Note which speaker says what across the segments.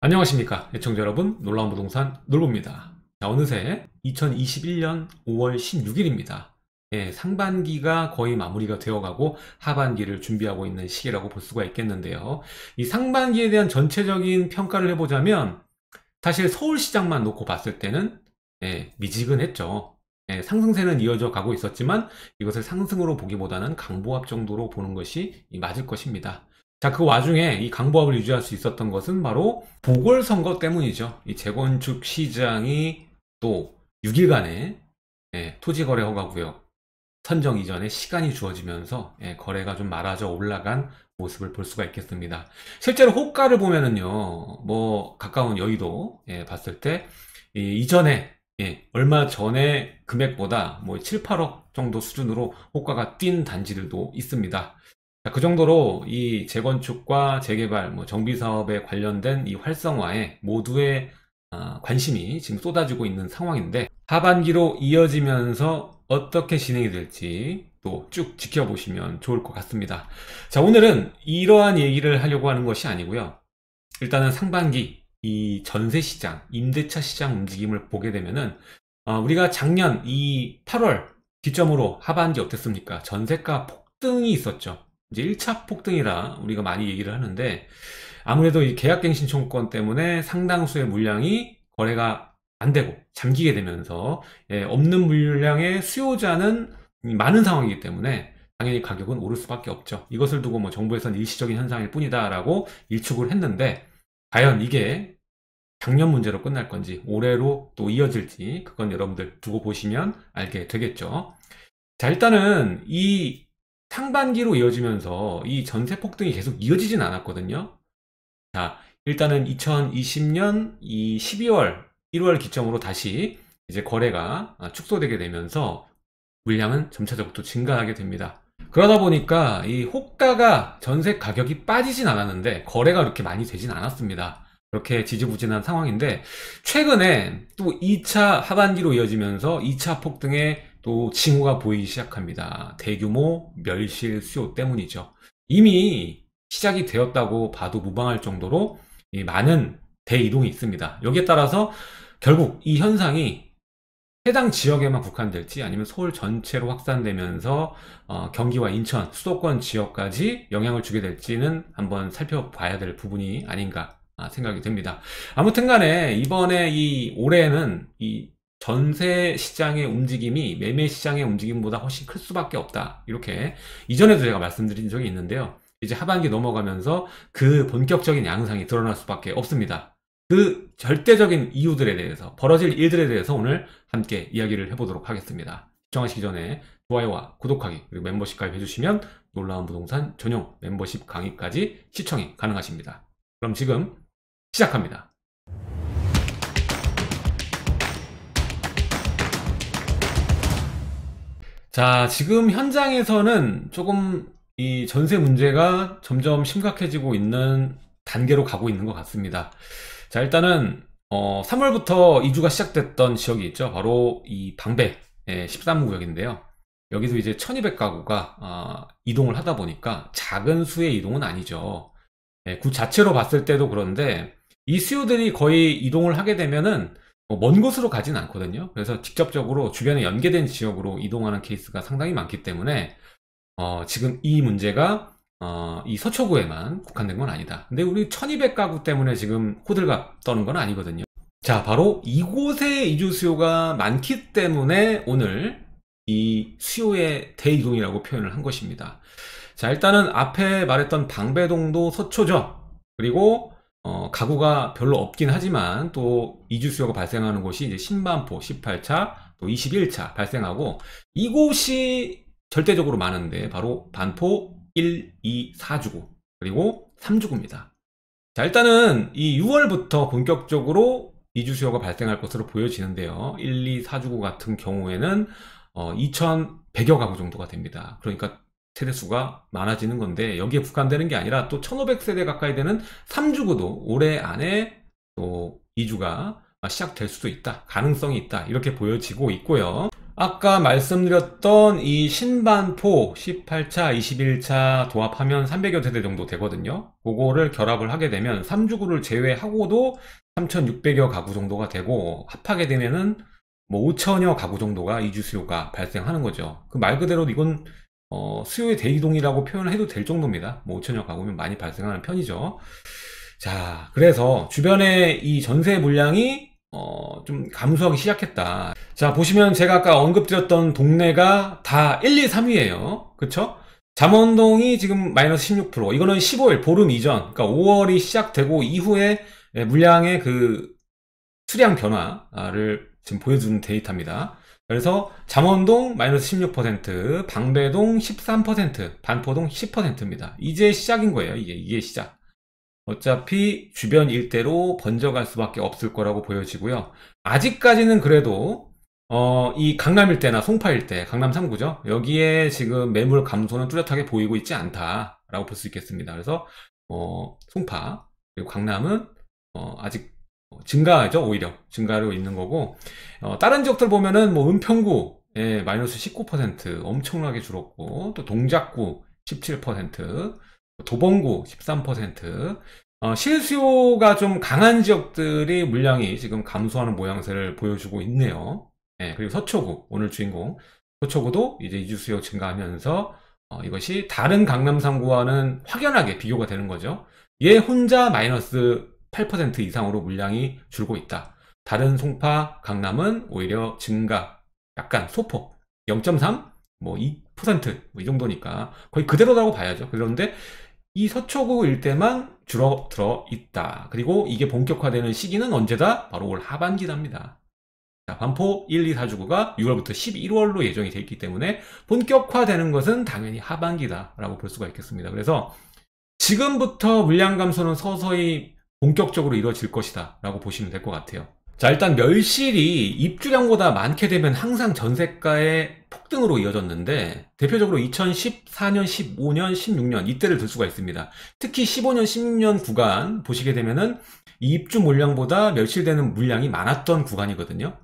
Speaker 1: 안녕하십니까 애청자 여러분, 놀라운 부동산 놀부입니다. 자, 어느새 2021년 5월 16일입니다. 상반기가 거의 마무리가 되어가고 하반기를 준비하고 있는 시기라고 볼 수가 있겠는데요. 이 상반기에 대한 전체적인 평가를 해보자면 사실 서울시장만 놓고 봤을 때는 미지근했죠. 상승세는 이어져 가고 있었지만 이것을 상승으로 보기보다는 강보합 정도로 보는 것이 맞을 것입니다. 자, 그 와중에 이 강보합을 유지할 수 있었던 것은 바로 보궐선거 때문이죠. 이 재건축 시장이 또 6일간의 토지거래 허가구역 선정 이전에 시간이 주어지면서 거래가 좀 많아져 올라간 모습을 볼 수가 있겠습니다. 실제로 호가를 보면은요, 뭐 가까운 여의도 봤을 때 이전에 얼마 전에 금액보다 뭐 7, 8억 정도 수준으로 호가가 뛴 단지들도 있습니다. 자, 그 정도로 이 재건축과 재개발, 뭐 정비사업에 관련된 이 활성화에 모두의 관심이 지금 쏟아지고 있는 상황인데, 하반기로 이어지면서 어떻게 진행이 될지 또 쭉 지켜보시면 좋을 것 같습니다. 자, 오늘은 이러한 얘기를 하려고 하는 것이 아니고요. 일단은 상반기 이 전세시장, 임대차 시장 움직임을 보게 되면은 우리가 작년 이 8월 기점으로 하반기 어땠습니까? 전세가 폭등이 있었죠. 이제 1차 폭등이라 우리가 많이 얘기를 하는데, 아무래도 이 계약갱신 청구권 때문에 상당수의 물량이 거래가 안 되고 잠기게 되면서 없는 물량의 수요자는 많은 상황이기 때문에 당연히 가격은 오를 수밖에 없죠. 이것을 두고 뭐 정부에서는 일시적인 현상일 뿐이다 라고 일축을 했는데, 과연 이게 작년 문제로 끝날 건지 올해로 또 이어질지, 그건 여러분들 두고 보시면 알게 되겠죠. 자, 일단은 이 상반기로 이어지면서 이 전세 폭등이 계속 이어지진 않았거든요. 자, 일단은 2020년 이 12월, 1월 기점으로 다시 이제 거래가 축소되게 되면서 물량은 점차적으로 또 증가하게 됩니다. 그러다 보니까 이 호가가 전세 가격이 빠지진 않았는데 거래가 그렇게 많이 되진 않았습니다. 그렇게 지지부진한 상황인데, 최근에 또 2차 하반기로 이어지면서 2차 폭등에 또 징후가 보이기 시작합니다. 대규모 멸실 수요 때문이죠. 이미 시작이 되었다고 봐도 무방할 정도로 많은 대이동이 있습니다. 여기에 따라서 결국 이 현상이 해당 지역에만 국한될지 아니면 서울 전체로 확산되면서 경기와 인천, 수도권 지역까지 영향을 주게 될지는 한번 살펴봐야 될 부분이 아닌가 생각이 됩니다. 아무튼 간에 이번에 이 올해는 이 전세 시장의 움직임이 매매 시장의 움직임보다 훨씬 클 수밖에 없다, 이렇게 이전에도 제가 말씀드린 적이 있는데요. 이제 하반기 넘어가면서 그 본격적인 양상이 드러날 수밖에 없습니다. 그 절대적인 이유들에 대해서, 벌어질 일들에 대해서 오늘 함께 이야기를 해보도록 하겠습니다. 시청하시기 전에 좋아요와 구독하기, 그리고 멤버십 가입해주시면 놀라운 부동산 전용 멤버십 강의까지 시청이 가능하십니다. 그럼 지금 시작합니다. 자, 지금 현장에서는 조금 이 전세 문제가 점점 심각해지고 있는 단계로 가고 있는 것 같습니다. 자, 일단은 3월부터 이주가 시작됐던 지역이 있죠. 바로 이 방배 13구 구역인데요. 여기서 이제 1200가구가 이동을 하다 보니까 작은 수의 이동은 아니죠. 구 자체로 봤을 때도 그런데 이 수요들이 거의 이동을 하게 되면은 먼 곳으로 가진 않거든요. 그래서 직접적으로 주변에 연계된 지역으로 이동하는 케이스가 상당히 많기 때문에 지금 이 문제가 이 서초구에만 국한된 건 아니다. 근데 우리 1200가구 때문에 지금 호들갑 떠는 건 아니거든요. 자, 바로 이곳에 이주 수요가 많기 때문에 오늘 이 수요의 대이동이라고 표현을 한 것입니다. 자, 일단은 앞에 말했던 방배동도 서초죠. 그리고 가구가 별로 없긴 하지만 또 이주 수요가 발생하는 곳이 이제 신반포 18차, 또 21차 발생하고, 이곳이 절대적으로 많은데 바로 반포 1, 2, 4주구 그리고 3주구입니다. 자, 일단은 이 6월부터 본격적으로 이주 수요가 발생할 것으로 보여지는데요. 1, 2, 4주구 같은 경우에는 2100여 가구 정도가 됩니다. 그러니까 세대수가 많아지는 건데, 여기에 국한되는 게 아니라 또 1500세대 가까이 되는 3주구도 올해 안에 또 이주가 시작될 수도 있다, 가능성이 있다, 이렇게 보여지고 있고요. 아까 말씀드렸던 이 신반포 18차, 21차 도합하면 300여 세대 정도 되거든요. 그거를 결합을 하게 되면 3주구를 제외하고도 3,600여 가구 정도가 되고, 합하게 되면은 뭐 5천여 가구 정도가 이주 수요가 발생하는 거죠. 그 말 그대로 이건 수요의 대이동이라고 표현을 해도 될 정도입니다. 뭐 5천여 가구면 많이 발생하는 편이죠. 자, 그래서 주변에 이 전세 물량이 좀 감소하기 시작했다. 자, 보시면 제가 아까 언급드렸던 동네가 다 1, 2, 3위에요. 그쵸? 잠원동이 지금 마이너스 16%, 이거는 15일, 보름 이전, 그러니까 5월이 시작되고 이후에 물량의 그 수량 변화를 지금 보여주는 데이터입니다. 그래서 잠원동 마이너스 16%, 방배동 13%, 반포동 10%입니다. 이제 시작인 거예요. 이게 시작. 어차피 주변 일대로 번져갈 수밖에 없을 거라고 보여지고요. 아직까지는 그래도 이 강남 일대나 송파 일대, 강남 3구죠. 여기에 지금 매물 감소는 뚜렷하게 보이고 있지 않다라고 볼 수 있겠습니다. 그래서 송파 그리고 강남은 아직 증가죠. 오히려 증가로 있는 거고, 다른 지역들 보면은 뭐 은평구 마이너스 19% 엄청나게 줄었고, 또 동작구 17%, 도봉구 13%, 실수요가 좀 강한 지역들이 물량이 지금 감소하는 모양새를 보여주고 있네요. 그리고 서초구, 오늘 주인공 서초구도 이제 이주 수요 증가하면서 이것이 다른 강남 3구와는 확연하게 비교가 되는 거죠. 얘 혼자 마이너스 8% 이상으로 물량이 줄고 있다. 다른 송파, 강남은 오히려 증가, 약간 소폭 0.3, 뭐 2%, 뭐 이 정도니까 거의 그대로라고 봐야죠. 그런데 이 서초구 일대만 줄어들어 있다. 그리고 이게 본격화되는 시기는 언제다? 바로 올 하반기랍니다. 자, 반포 1, 2, 4주구가 6월부터 11월로 예정이 되어 있기 때문에 본격화되는 것은 당연히 하반기다라고 볼 수가 있겠습니다. 그래서 지금부터 물량 감소는 서서히 본격적으로 이루어질 것이다 라고 보시면 될 것 같아요. 자, 일단 멸실이 입주량보다 많게 되면 항상 전세가의 폭등으로 이어졌는데, 대표적으로 2014년, 15년, 16년 이때를 들 수가 있습니다. 특히 15년, 16년 구간 보시게 되면은 이 입주 물량보다 멸실되는 물량이 많았던 구간이거든요.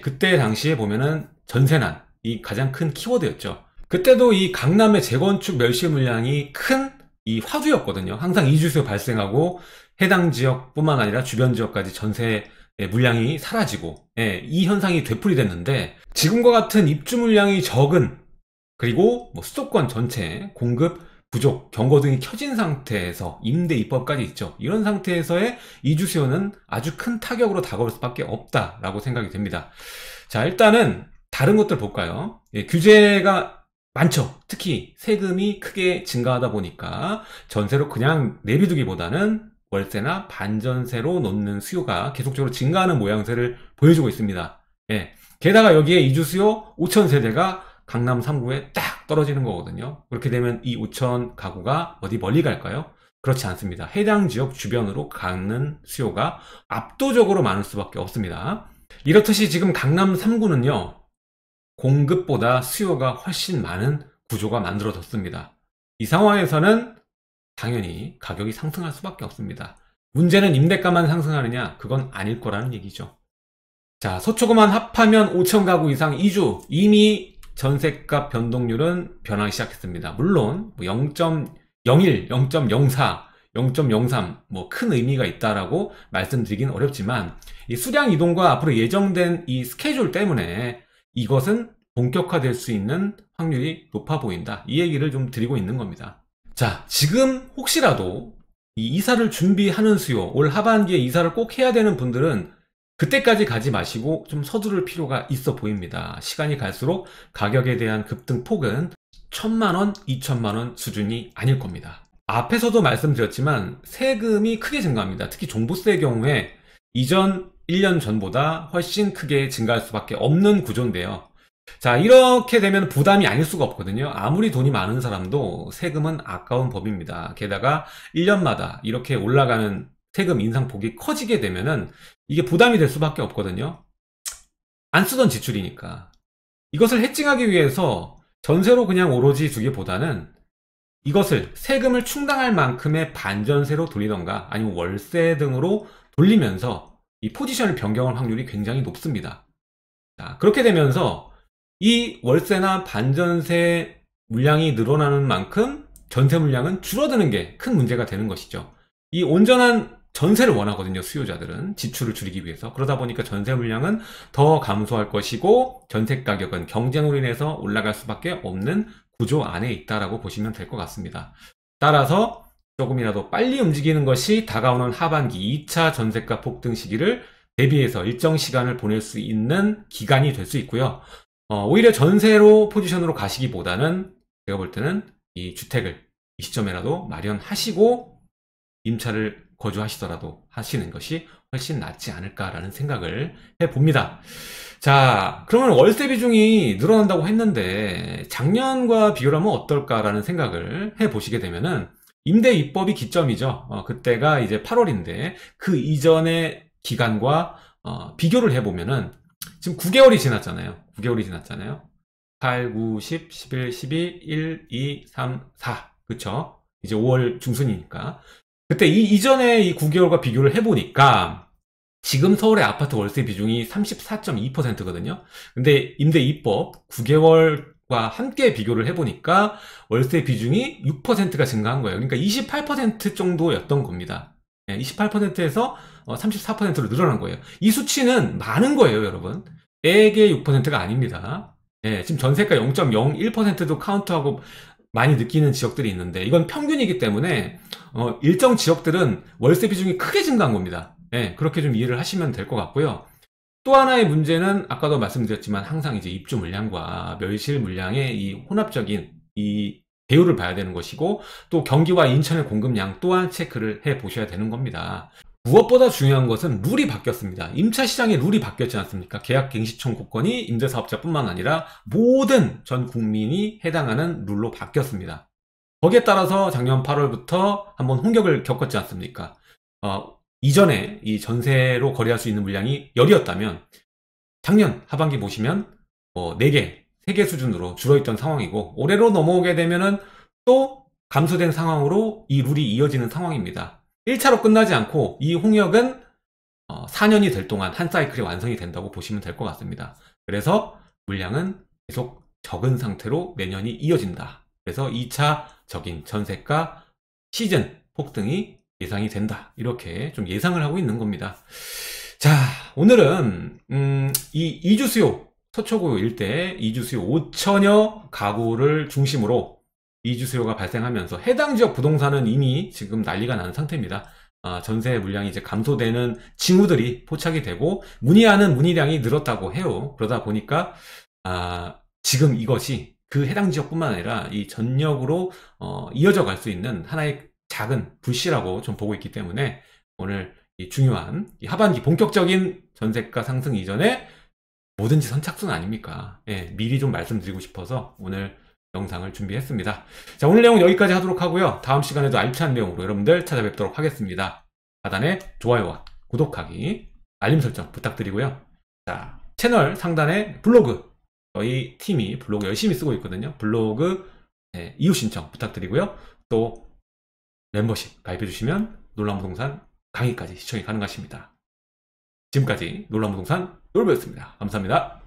Speaker 1: 그때 당시에 보면은 전세난, 이 가장 큰 키워드였죠. 그때도 이 강남의 재건축 멸실 물량이 큰 이 화두였거든요. 항상 이주수요 발생하고 해당 지역뿐만 아니라 주변 지역까지 전세 물량이 사라지고, 이 현상이 되풀이됐는데, 지금과 같은 입주 물량이 적은, 그리고 뭐 수도권 전체 공급 부족, 경고 등이 켜진 상태에서, 임대 입법까지 있죠. 이런 상태에서의 이주 수요는 아주 큰 타격으로 다가올 수밖에 없다라고 생각이 됩니다. 자, 일단은 다른 것들 볼까요? 규제가 많죠. 특히 세금이 크게 증가하다 보니까 전세로 그냥 내비두기보다는 월세나 반전세로 놓는 수요가 계속적으로 증가하는 모양새를 보여주고 있습니다. 게다가 여기에 이주 수요 5천 세대가 강남 3구에 딱 떨어지는 거거든요. 그렇게 되면 이 5천 가구가 어디 멀리 갈까요? 그렇지 않습니다. 해당 지역 주변으로 가는 수요가 압도적으로 많을 수밖에 없습니다. 이렇듯이 지금 강남 3구는요, 공급보다 수요가 훨씬 많은 구조가 만들어졌습니다. 이 상황에서는 당연히 가격이 상승할 수밖에 없습니다. 문제는 임대가만 상승하느냐? 그건 아닐 거라는 얘기죠. 자, 서초구만 합하면 5천 가구 이상 이주, 이미 전세값 변동률은 변하기 시작했습니다. 물론 0.01, 0.04, 0.03 뭐 큰 의미가 있다라고 말씀드리긴 어렵지만, 이 수량 이동과 앞으로 예정된 이 스케줄 때문에 이것은 본격화될 수 있는 확률이 높아 보인다. 이 얘기를 좀 드리고 있는 겁니다. 자, 지금 혹시라도 이 이사를 준비하는 수요, 올 하반기에 이사를 꼭 해야 되는 분들은 그때까지 가지 마시고 좀 서두를 필요가 있어 보입니다. 시간이 갈수록 가격에 대한 급등폭은 1,000만원, 2,000만원 수준이 아닐 겁니다. 앞에서도 말씀드렸지만 세금이 크게 증가합니다. 특히 종부세의 경우에 이전 1년 전보다 훨씬 크게 증가할 수밖에 없는 구조인데요. 자, 이렇게 되면 부담이 아닐 수가 없거든요. 아무리 돈이 많은 사람도 세금은 아까운 법입니다. 게다가 1년마다 이렇게 올라가는 세금 인상폭이 커지게 되면은 이게 부담이 될 수밖에 없거든요. 안 쓰던 지출이니까. 이것을 해칭하기 위해서 전세로 그냥 오로지 두기보다는 이것을 세금을 충당할 만큼의 반전세로 돌리던가 아니면 월세 등으로 돌리면서 이 포지션을 변경할 확률이 굉장히 높습니다. 자, 그렇게 되면서 이 월세나 반전세 물량이 늘어나는 만큼 전세 물량은 줄어드는 게 큰 문제가 되는 것이죠. 이 온전한 전세를 원하거든요, 수요자들은. 지출을 줄이기 위해서. 그러다 보니까 전세 물량은 더 감소할 것이고 전세 가격은 경쟁으로 인해서 올라갈 수밖에 없는 구조 안에 있다라고 보시면 될 것 같습니다. 따라서 조금이라도 빨리 움직이는 것이 다가오는 하반기 2차 전세가 폭등 시기를 대비해서 일정 시간을 보낼 수 있는 기간이 될 수 있고요. 오히려 전세로 포지션으로 가시기보다는 제가 볼 때는 이 주택을 이 시점에라도 마련하시고 임차를 거주하시더라도 하시는 것이 훨씬 낫지 않을까라는 생각을 해봅니다. 자, 그러면 월세 비중이 늘어난다고 했는데 작년과 비교를 하면 어떨까라는 생각을 해보시게 되면은 임대 입법이 기점이죠. 그때가 이제 8월인데 그 이전의 기간과 비교를 해보면은 지금 9개월이 지났잖아요. 9개월이 지났잖아요. 8, 9, 10, 11, 12, 1, 2, 3, 4. 그쵸? 이제 5월 중순이니까. 그때 이전에 이 9개월과 비교를 해보니까 지금 서울의 아파트 월세 비중이 34.2%거든요. 근데 임대 입법 9개월과 함께 비교를 해보니까 월세 비중이 6%가 증가한 거예요. 그러니까 28% 정도였던 겁니다. 28%에서 34%로 늘어난 거예요. 이 수치는 많은 거예요, 여러분. 100의 6%가 아닙니다. 지금 전세가 0.01%도 카운트하고 많이 느끼는 지역들이 있는데 이건 평균이기 때문에 일정 지역들은 월세 비중이 크게 증가한 겁니다. 그렇게 좀 이해를 하시면 될 것 같고요. 또 하나의 문제는 아까도 말씀드렸지만 항상 이제 입주 물량과 멸실 물량의 이 혼합적인 이 배율을 봐야 되는 것이고 또 경기와 인천의 공급량 또한 체크를 해 보셔야 되는 겁니다. 무엇보다 중요한 것은 룰이 바뀌었습니다. 임차 시장의 룰이 바뀌었지 않습니까? 계약갱신 청구권이 임대사업자뿐만 아니라 모든 전 국민이 해당하는 룰로 바뀌었습니다. 거기에 따라서 작년 8월부터 한번 홍역을 겪었지 않습니까? 이전에 이 전세로 거래할 수 있는 물량이 열이었다면 작년 하반기 보시면 4개, 3개 수준으로 줄어있던 상황이고 올해로 넘어오게 되면은 또 감소된 상황으로 이 룰이 이어지는 상황입니다. 1차로 끝나지 않고 이 홍역은 4년이 될 동안 한 사이클이 완성이 된다고 보시면 될 것 같습니다. 그래서 물량은 계속 적은 상태로 내년이 이어진다. 그래서 2차적인 전세가 시즌 폭등이 예상이 된다. 이렇게 좀 예상을 하고 있는 겁니다. 자, 오늘은 이 이주 수요, 서초구 일대 이주 수요 5천여 가구를 중심으로 이주 수요가 발생하면서 해당 지역 부동산은 이미 지금 난리가 난 상태입니다. 전세 물량이 이제 감소되는 징후들이 포착이 되고 문의하는 문의량이 늘었다고 해요. 그러다 보니까 지금 이것이 그 해당 지역뿐만 아니라 이 전역으로 이어져 갈 수 있는 하나의 작은 불씨라고 좀 보고 있기 때문에 오늘 이 중요한 이 하반기 본격적인 전세가 상승 이전에 뭐든지 선착순 아닙니까? 미리 좀 말씀드리고 싶어서 오늘 영상을 준비했습니다. 자, 오늘 내용은 여기까지 하도록 하고요. 다음 시간에도 알찬 내용으로 여러분들 찾아뵙도록 하겠습니다. 하단에 좋아요와 구독하기, 알림 설정 부탁드리고요. 자, 채널 상단에 블로그, 저희 팀이 블로그 열심히 쓰고 있거든요. 블로그 이웃 신청 부탁드리고요. 또 멤버십 가입해 주시면 놀라운부동산 강의까지 시청이 가능하십니다. 지금까지 놀라운부동산 놀부였습니다. 감사합니다.